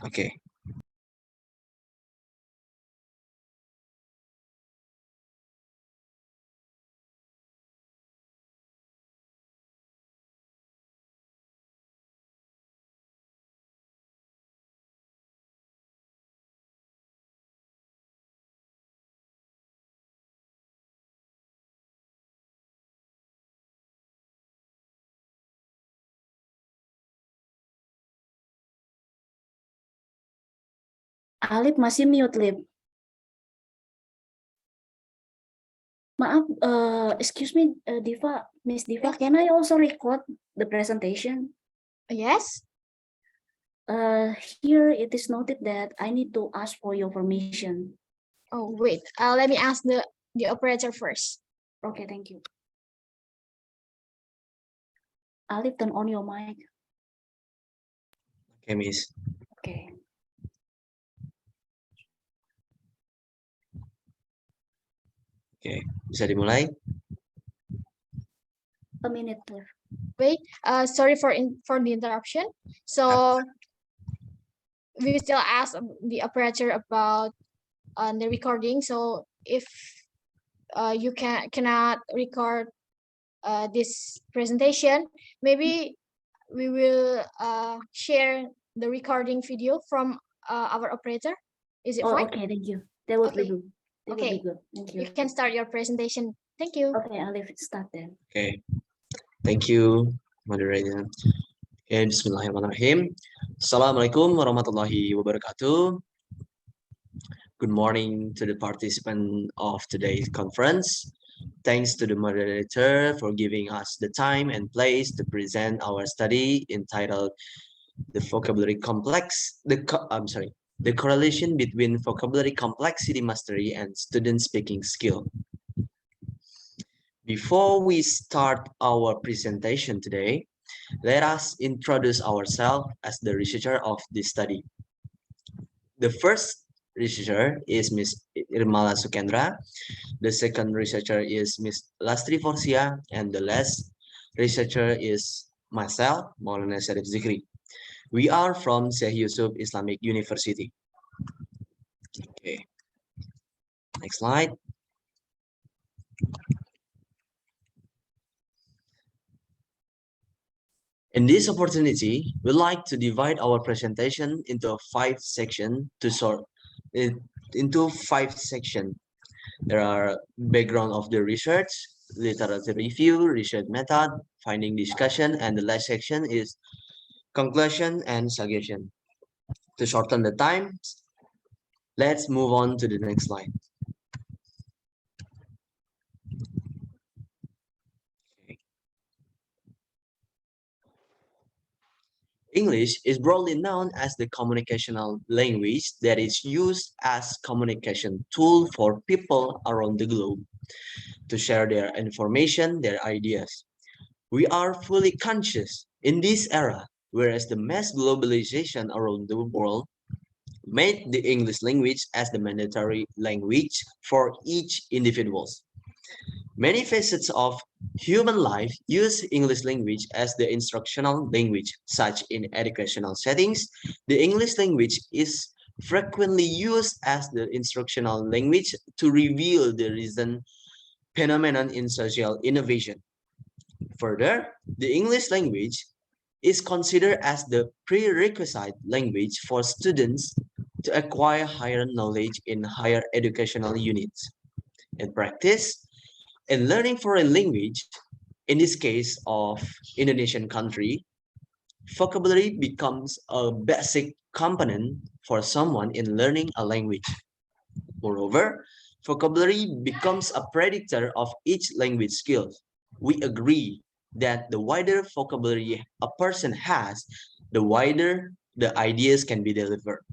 Okay. Alif masih mute, Lip. Maaf, excuse me, Diva, Miss Diva, Yes. can I also record the presentation? Yes. Here it is noted that I need to ask for your permission. Oh, wait. Let me ask the operator first. Okay, thank you. Alif, turn on your mic. Okay, Miss. Okay. Oke, bisa dimulai? A minute, please. Wait. Sorry for the interruption. So we still ask the operator about the recording. So if you cannot record this presentation, maybe we will share the recording video from our operator. Is it fine? Okay, thank you. That would be Okay. good. That would be Okay. good. Thank you. You can start your presentation. Thank you. Okay, Alif, start then. Oke. Thank you, moderator. Oke, bismillahirrahmanirrahim. Assalamualaikum warahmatullahi wabarakatuh. Good morning to the participant of today's conference. Thanks to the moderator for giving us the time and place to present our study entitled The Vocabulary Complex, the correlation between vocabulary complexity mastery and student speaking skill. Before we start our presentation today, let us introduce ourselves as the researcher of this study. The first researcher is Ms. Irmala Sukendra. The second researcher is Ms. Lastri Forsia, and the last researcher is myself, Maulana Syarif Zikri. We are from Syekh Yusuf Islamic University. Okay, next slide. In this opportunity, we'd like to divide our presentation into 5 sections to sort it into 5 sections. There are background of the research, literature review, research method, finding discussion, and the last section is conclusion and suggestion. To shorten the time, let's move on to the next slide. English is broadly known as the communicational language that is used as communication tool for people around the globe to share their information, their ideas. We are fully conscious in this era, whereas the mass globalization around the world made the English language as the mandatory language for each individual. Many facets of human life use English language as the instructional language, such in educational settings. The English language is frequently used as the instructional language to reveal the recent phenomenon in social innovation. Further, the English language is considered as the prerequisite language for students to acquire higher knowledge in higher educational units. In practice, in learning foreign language, in this case of Indonesian country, vocabulary becomes a basic component for someone in learning a language. Moreover, vocabulary becomes a predictor of each language skill. We agree that the wider vocabulary a person has, the wider the ideas can be delivered.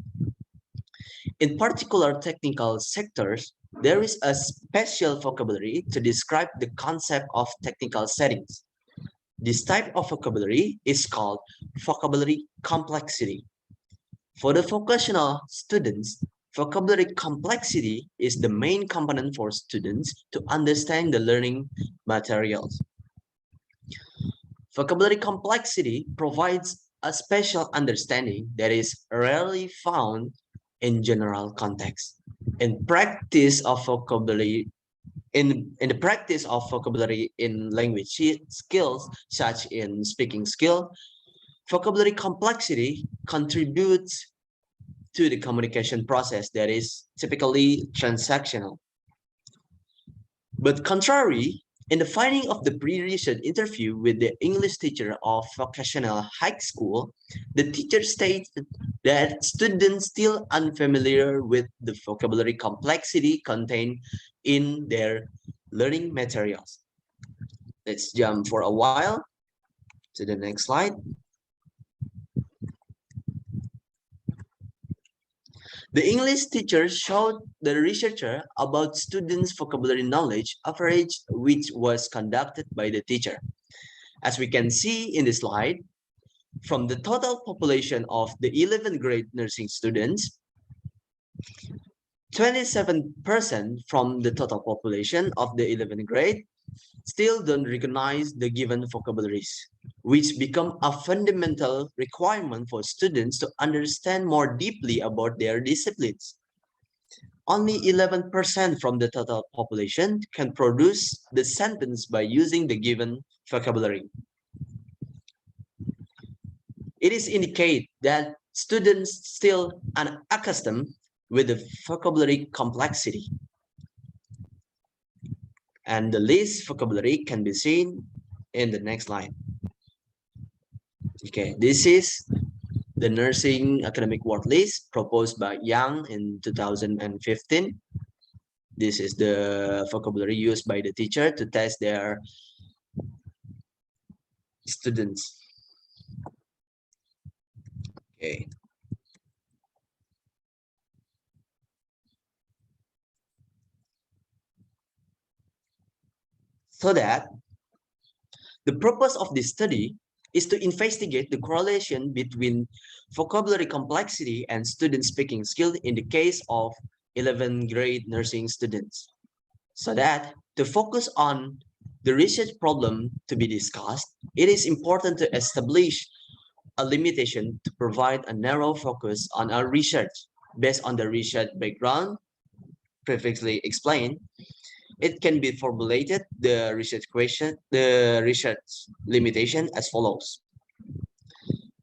In particular technical sectors, there is a special vocabulary to describe the concept of technical settings. This type of vocabulary is called vocabulary complexity. For the vocational students, vocabulary complexity is the main component for students to understand the learning materials. Vocabulary complexity provides a special understanding that is rarely found in general context. In practice of vocabulary, in the practice of vocabulary in language skills, such in speaking skill, vocabulary complexity contributes to the communication process that is typically transactional. But contrary, in the finding of the pre-research interview with the English teacher of vocational high school, the teacher stated that students still unfamiliar with the vocabulary complexity contained in their learning materials. Let's jump for a while to the next slide. The English teacher showed the researcher about students' vocabulary knowledge average, which was conducted by the teacher. As we can see in the slide, from the total population of the 11th grade nursing students, 27% from the total population of the 11th grade still don't recognize the given vocabularies, which become a fundamental requirement for students to understand more deeply about their disciplines. Only 11% from the total population can produce the sentence by using the given vocabulary. It is indicate that students still unaccustomed with the vocabulary complexity. And the list vocabulary can be seen in the next slide. Okay, this is the nursing academic word list proposed by Young in 2015. This is the vocabulary used by the teacher to test their students. Okay. So that the purpose of this study is to investigate the correlation between vocabulary complexity and student speaking skill in the case of 11th grade nursing students. So that to focus on the research problem to be discussed, it is important to establish a limitation to provide a narrow focus on our research based on the research background previously explained. It can be formulated the research limitation as follows.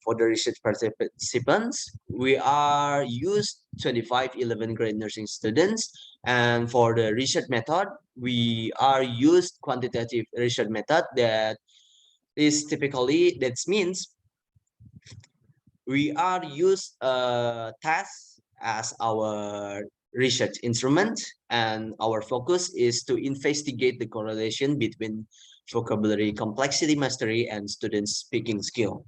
For the research participants, we are used 25 11th grade nursing students, and for the research method, we are used quantitative research method that is typically, that means we are used task as our research instrument, and our focus is to investigate the correlation between vocabulary complexity mastery and students speaking skill.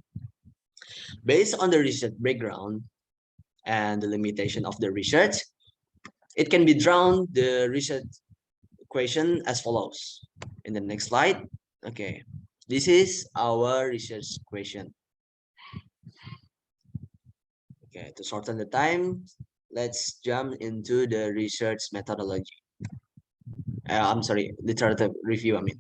Based on the research background and the limitation of the research, it can be drawn the research equation as follows. In the next slide, okay, this is our research question. Okay, to shorten the time, let's jump into the research methodology. I'm sorry, literature review, I mean.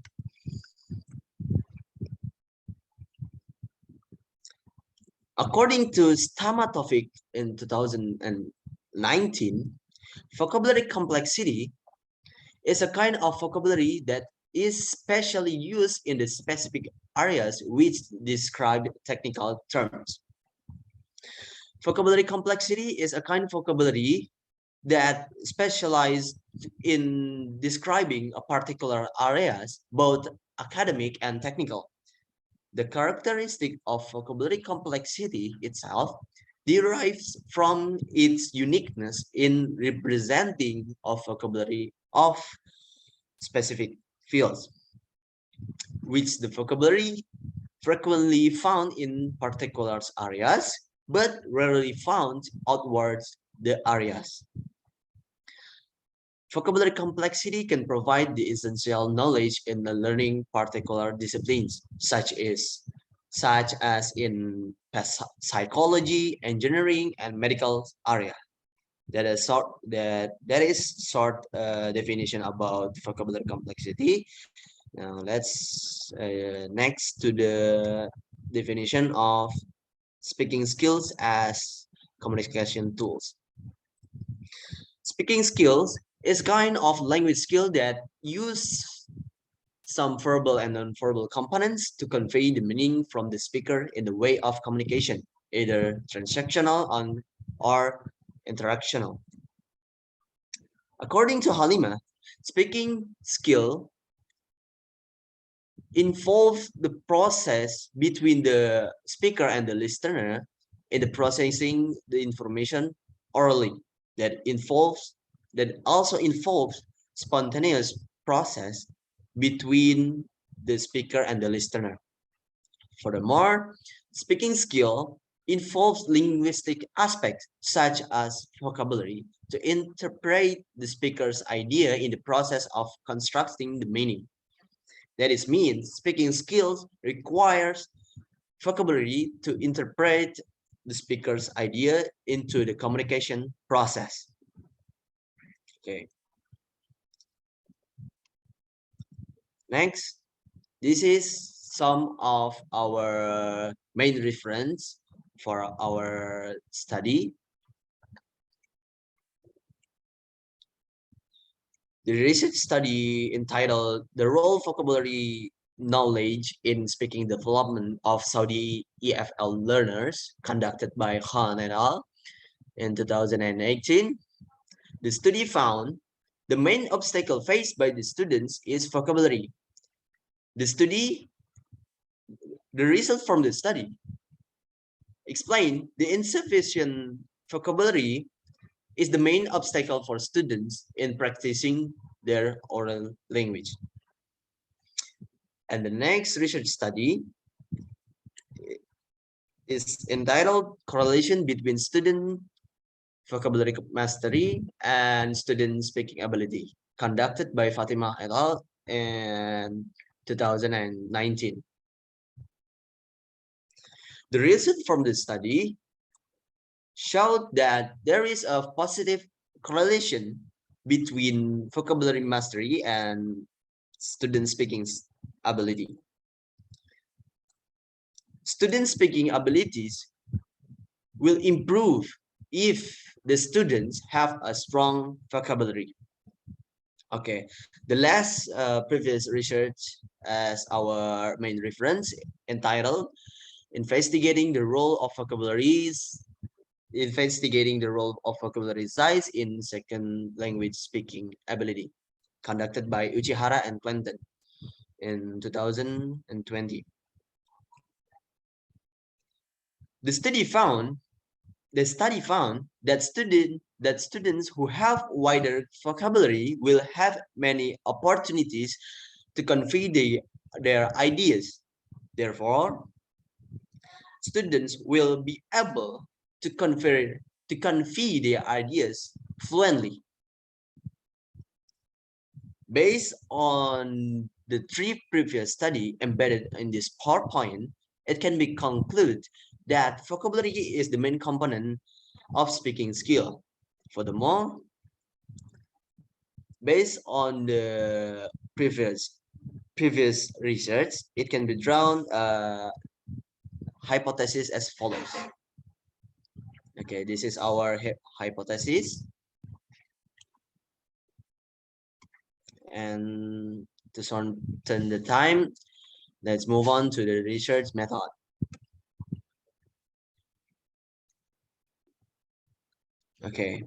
According to Stamatovic in 2019, vocabulary complexity is a kind of vocabulary that is specially used in the specific areas which describe technical terms. Vocabulary complexity is a kind of vocabulary that specializes in describing a particular areas, both academic and technical. The characteristic of vocabulary complexity itself derives from its uniqueness in representing of vocabulary of specific fields, which the vocabulary frequently found in particular areas, but rarely found outwards the areas. Vocabulary complexity can provide the essential knowledge in the learning particular disciplines, such as in psychology, engineering, and medical area. That is short definition about vocabulary complexity. Now let's next to the definition of speaking skills as communication tools. Speaking skills is kind of language skill that use some verbal and non-verbal components to convey the meaning from the speaker in the way of communication, either transactional or interactional. According to Halima, speaking skill involves the process between the speaker and the listener in the processing the information orally that also involves spontaneous process between the speaker and the listener. Furthermore, speaking skill involves linguistic aspects such as vocabulary to interpret the speaker's idea in the process of constructing the meaning. That is means speaking skills requires vocabulary to interpret the speaker's idea into the communication process. Okay. Next, this is some of our main reference for our study. The research study entitled The Role Vocabulary Knowledge in Speaking Development of Saudi EFL Learners, conducted by Khan et al. In 2018. The study found the main obstacle faced by the students is vocabulary. The result from the study explain the insufficient vocabulary is the main obstacle for students in practicing their oral language. And the next research study is entitled Correlation Between Student Vocabulary Mastery and Student Speaking Ability, conducted by Fatima et al. In 2019. The result from the study showed that there is a positive correlation between vocabulary mastery and student speaking ability. Student speaking abilities will improve if the students have a strong vocabulary. Okay, the last previous research as our main reference entitled Investigating the Role of Vocabularies size in second language speaking ability, conducted by Uchihara and Clinton in 2020. The study found that students who have wider vocabulary will have many opportunities to convey their ideas. Therefore, students will be able to convey their ideas fluently. Based on the 3 previous studies embedded in this PowerPoint, it can be concluded that vocabulary is the main component of speaking skill. Furthermore, based on the previous research, it can be drawn hypothesis as follows. Okay, this is our hypothesis. And to shorten the time, let's move on to the research method. Okay.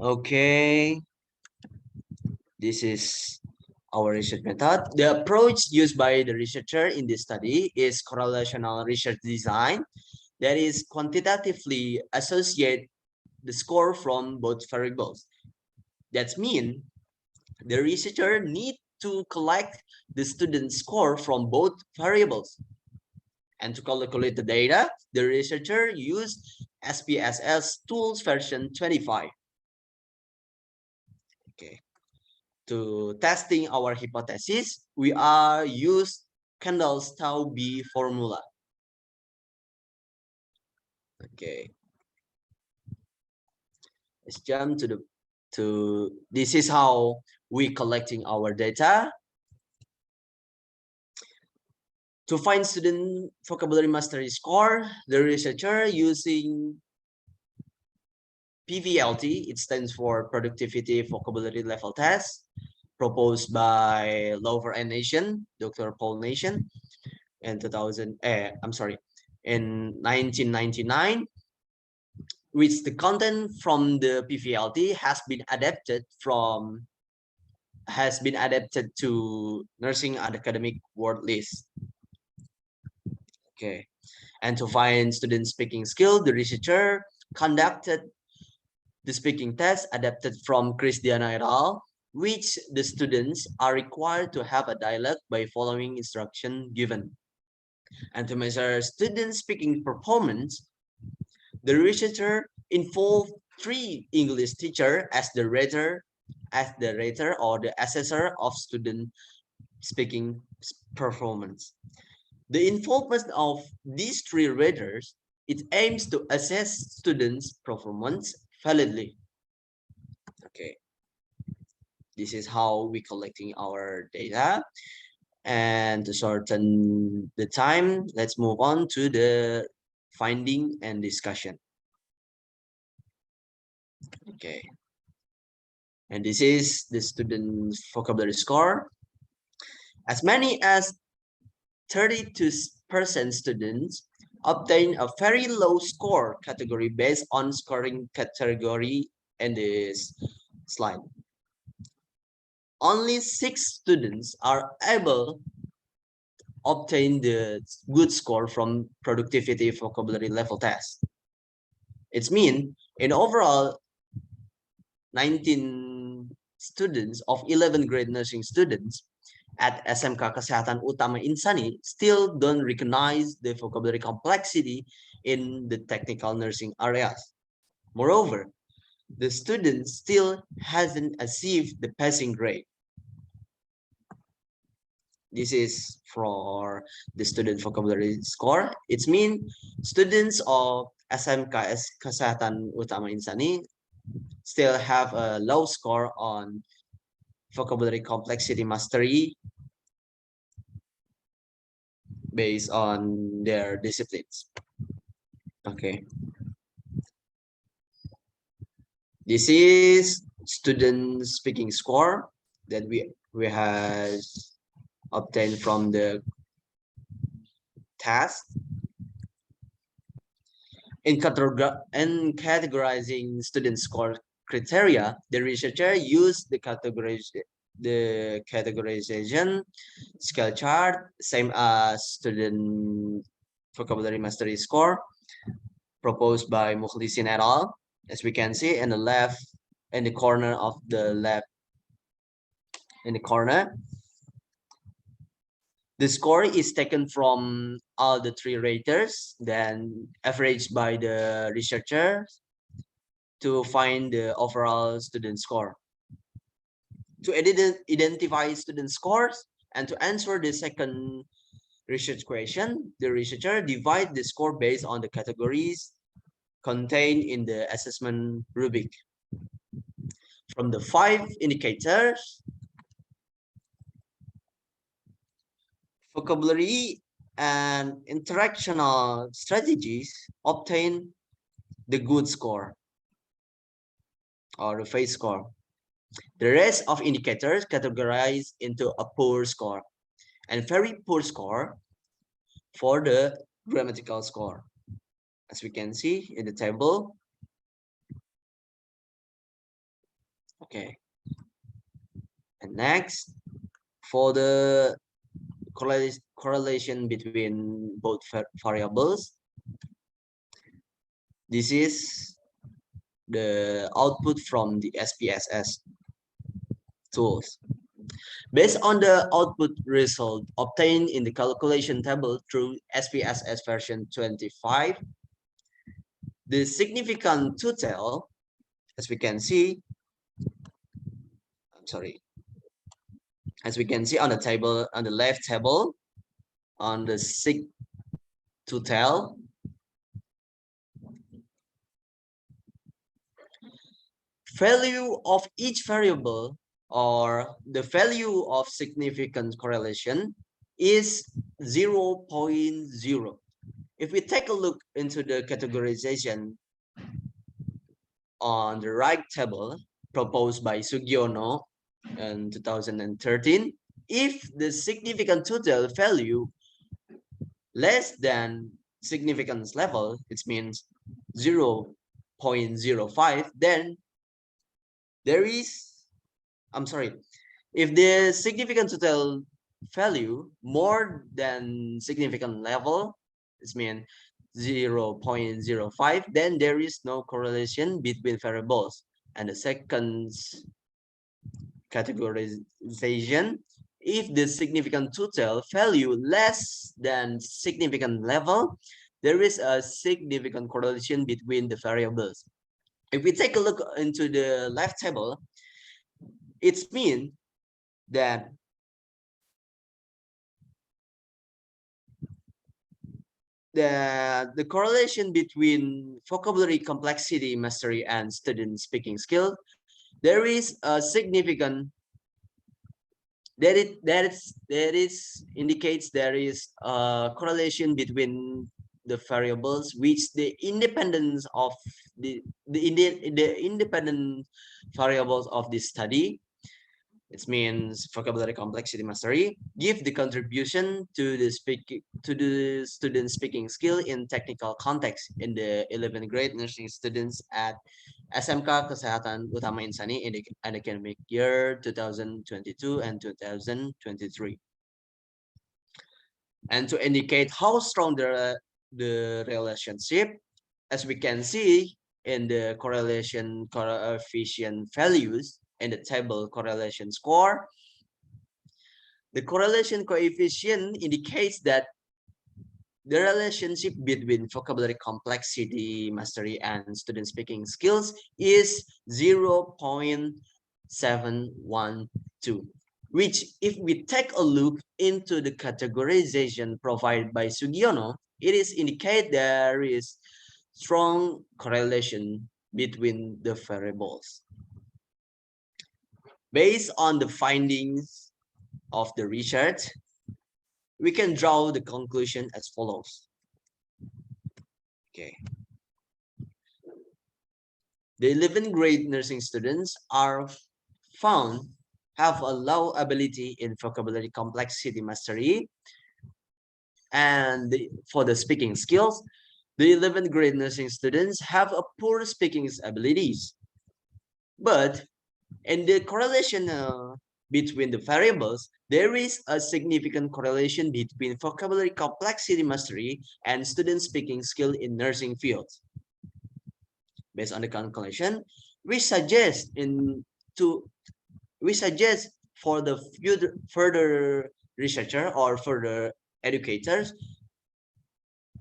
Okay. This is our research method. The approach used by the researcher in this study is correlational research design, that is quantitatively associate the score from both variables. That means the researcher need to collect the student score from both variables. And to calculate the data, the researcher used SPSS tools version 25. Okay. To testing our hypothesis, we are used Kendall's tau B formula. Okay. Let's jump to this is how we collecting our data. To find student vocabulary mastery score, the researcher using PVLT, it stands for Productivity Vocabulary Level Test, proposed by Lover and Nation, Dr. Paul Nation, in 1999, which the content from the PVLT has been adapted to Nursing Academic Word List. Okay, and to find student speaking skill, the researcher conducted the speaking test adapted from Christiana et al., which the students are required to have a dialogue by following instruction given. And to measure student speaking performance, the researcher involved 3 English teachers as the rater or the assessor of student speaking performance. The involvement of these 3 raters, it aims to assess students' performance validly. Okay, this is how we collecting our data. And to shorten the time, let's move on to the finding and discussion. Okay, and this is the student vocabulary score. As many as 32% students obtain a very low score category based on scoring category in this slide. Only 6 students are able to obtain the good score from productivity vocabulary level test. It means in overall 19 students of 11 grade nursing students at SMK Kesehatan Utama Insani still don't recognize the vocabulary complexity in the technical nursing areas. Moreover, the student still hasn't achieved the passing grade. This is for the student vocabulary score. It means students of SMK Kesehatan Utama Insani still have a low score on vocabulary complexity mastery based on their disciplines. Okay. This is student speaking score that we have obtained from the task. In categorizing student score criteria, the researcher used the categorization scale chart, same as student vocabulary mastery score proposed by Mukhlisin et al. As we can see in the left, in the corner of the left, in the corner, the score is taken from all the 3 raters, then averaged by the researcher to find the overall student score. To identify student scores and to answer the second research question, the researcher divides the score based on the categories contained in the assessment rubric. From the 5 indicators, vocabulary and interactional strategies obtain the good score or the face score. The rest of indicators categorized into a poor score and very poor score for the grammatical score, as we can see in the table. Okay, and next, for the correlation between both variables, this is the output from the SPSS tools. Based on the output result obtained in the calculation table through SPSS version 25, the significant total, as we can see, as we can see on the table, on the left table, on the sig total, value of each variable or the value of significant correlation is 0.0. If we take a look into the categorization on the right table proposed by Sugiono in 2013, if the significant total value less than significance level, it means 0.05, then there is, I'm sorry, if the significant total value more than significant level, it means 0.05, then there is no correlation between variables. And the second categorization, if the significant total value less than significant level, there is a significant correlation between the variables. If we take a look into the left table, it means that the correlation between vocabulary complexity mastery and student speaking skill, there is a significant that is indicates there is a correlation between the variables which the independence of the independent variables of this study. It means vocabulary complexity mastery give the contribution to the student speaking skill in technical context in the 11th grade nursing students at SMK Kesehatan Utama Insani in the academic year 2022 and 2023. And to indicate how strong the relationship, as we can see in the correlation coefficient values in the table correlation score, the correlation coefficient indicates that the relationship between vocabulary complexity mastery and student speaking skills is 0.712, which if we take a look into the categorization provided by Sugiono, it is indicate there is strong correlation between the variables. Based on the findings of the research, we can draw the conclusion as follows. Okay. The 11th grade nursing students are found have a low ability in vocabulary complexity mastery, and for the speaking skills, the 11th grade nursing students have a poor speaking abilities. But in the correlation between the variables, there is a significant correlation between vocabulary complexity mastery and student speaking skill in nursing fields. Based on the conclusion, we suggest for the further researcher or further educators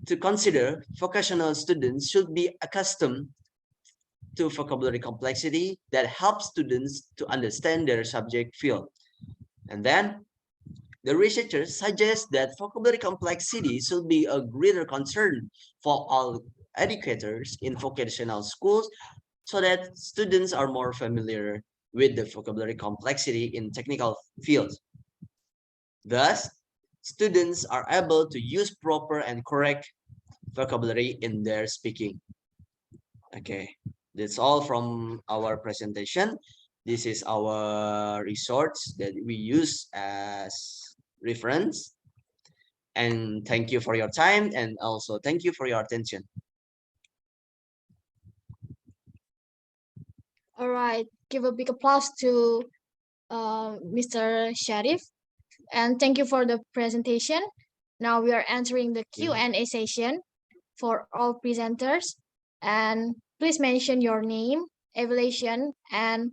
to consider vocational students should be accustomed to vocabulary complexity that helps students to understand their subject field. And then the researchers suggest that vocabulary complexity should be a greater concern for all educators in vocational schools so that students are more familiar with the vocabulary complexity in technical fields. Thus, students are able to use proper and correct vocabulary in their speaking. Okay, that's all from our presentation. This is our resource that we use as reference. And thank you for your time, and also thank you for your attention. All right, give a big applause to Mr. Sharif, and thank you for the presentation. Now we are entering the Q&A session for all presenters, and please mention your name, evaluation, and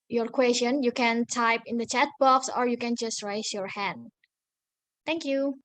your question. You can type in the chat box or you can just raise your hand. Thank you.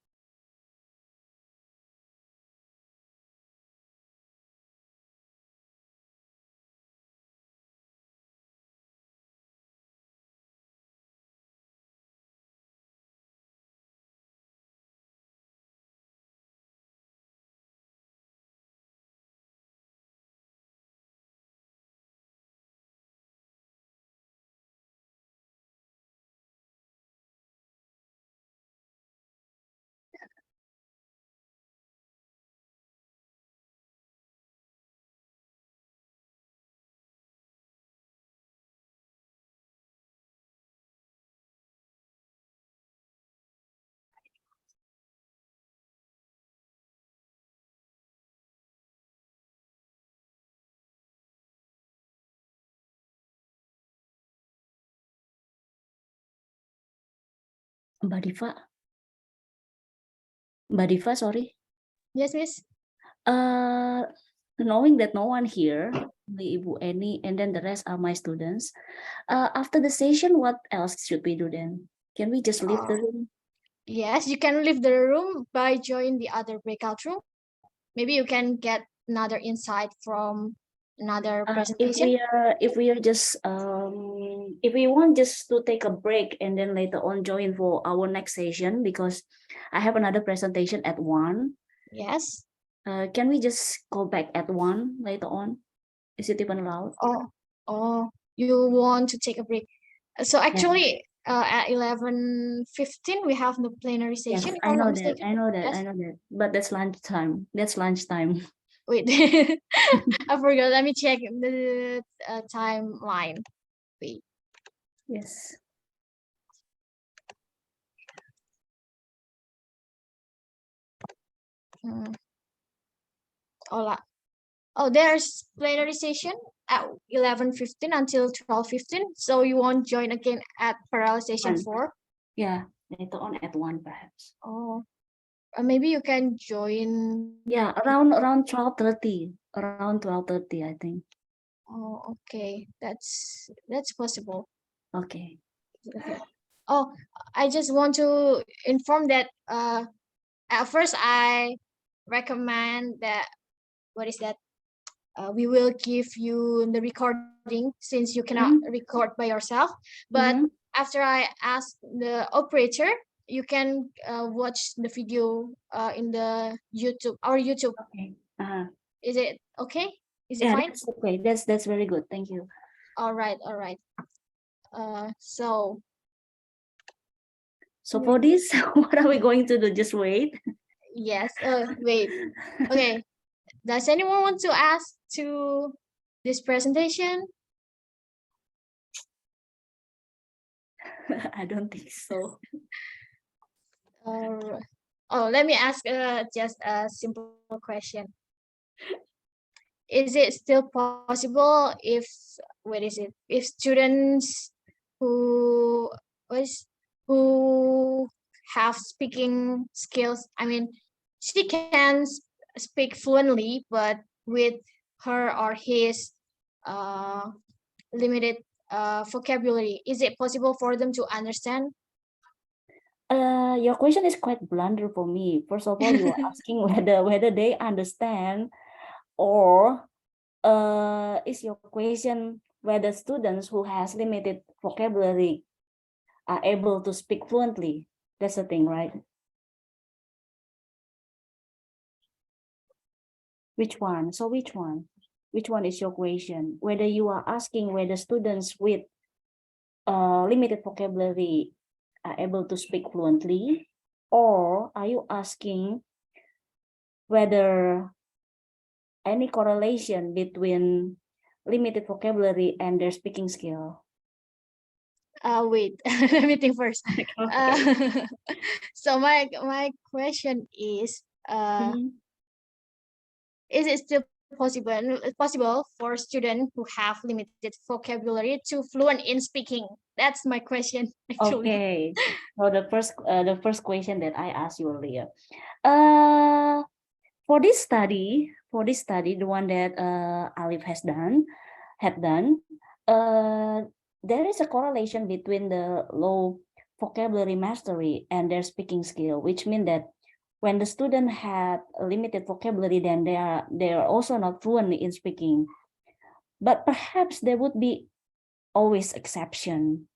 Mbak Diva. Mbak Diva, sorry. Yes, Miss. Knowing that no one here, only Ibu Eni, and then the rest are my students. After the session, what else should we do then? Can we just leave the room? Yes, you can leave the room by joining the other breakout room. Maybe you can get another insight from another presentation. If we are just if we want just to take a break and then later on join for our next session, because I have another presentation at 1. Yes. Can we just go back at 1 later on? Is it even allowed? Oh, you want to take a break? So actually, at 11:15 we have the plenary Yes, session. If I I'm not know that. mistaken. I know that. Yes. I know that. But that's lunchtime. That's lunchtime. Wait, I forgot. Let me check the timeline. Wait. Yes. Hmm. Oh, there's plenary session at 11:15 until 12:15. So you won't join again at parallel session 1. 4. Yeah, later on at 1 perhaps. Oh, maybe you can join. Yeah, around 12:30. Around 12:30, I think. Oh, okay. That's possible. Okay. Okay. Oh, I just want to inform that at first I recommend that what is that? We will give you the recording since you cannot record by yourself. But after I ask the operator, you can watch the video in the YouTube, our YouTube. Okay. Is it okay? Is it Yeah, fine? that's okay. That's very good. Thank you. All right. So for this, what are we going to do? Just wait. yes. Wait. Okay. Does anyone want to ask to this presentation? I don't think so. Let me ask just a simple question. Is it still possible if if students who who have speaking skills, I mean, she can speak fluently, but with her or his limited vocabulary, is it possible for them to understand? Your question is quite blunder for me. First of all, you are asking whether they understand, or is your question whether students who has limited vocabulary are able to speak fluently? That's the thing, right? Which one? So which one? Which one is your question? Whether you are asking whether students with limited vocabulary are able to speak fluently, or are you asking whether any correlation between limited vocabulary and their speaking skill? Wait, let me think first. So my question is it still possible for students who have limited vocabulary to fluent in speaking? That's my question, actually. Okay. So the first question that I asked you earlier. For this study, the one that Alif had done, there is a correlation between the low vocabulary mastery and their speaking skill, which means that when the student had a limited vocabulary, then they are also not fluent in speaking. But perhaps there would be always exception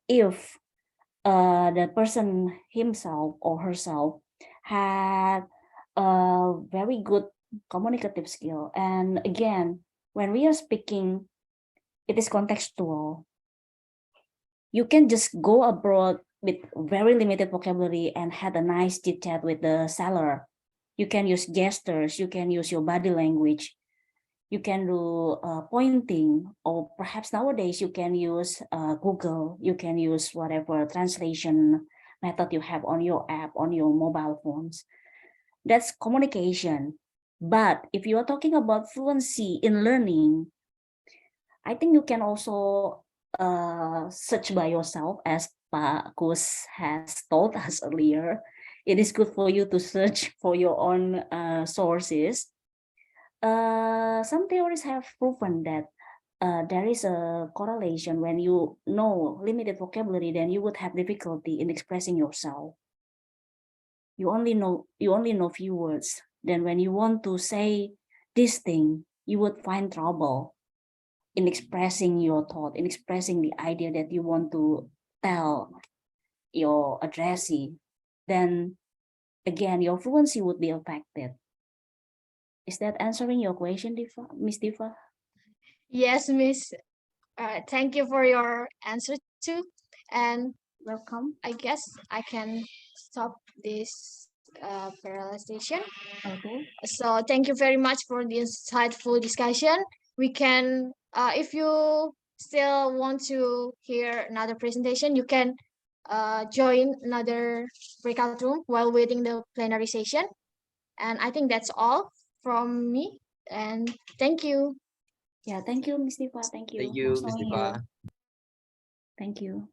if the person himself or herself had a very good communicative skill. And again, when we are speaking, it is contextual. You can just go abroad with very limited vocabulary and had a nice chit chat with the seller. You can use gestures, you can use your body language, you can do pointing, or perhaps nowadays you can use Google, you can use whatever translation method you have on your app, on your mobile phones. That's communication. But if you are talking about fluency in learning, I think you can also search by yourself as Pak Kus has told us earlier, it is good for you to search for your own sources. Some theories have proven that there is a correlation. When you know limited vocabulary, then you would have difficulty in expressing yourself. You only know few words. Then when you want to say this thing, you would find trouble in expressing your thought, in expressing the idea that you want to tell your addressee. Then again, your fluency would be affected. Is that answering your question, Miss Diva? Yes, Miss. Thank you for your answer too. And Welcome. I guess I can stop this parallelization. Okay. So thank you very much for the insightful discussion. We can, if you still want to hear another presentation, you can join another breakout room while waiting the plenary session. And I think that's all from me. And thank you. Yeah, thank you, Miss Diva. Thank you. Thank you, Nice Ms. knowing Diva. you. Thank you.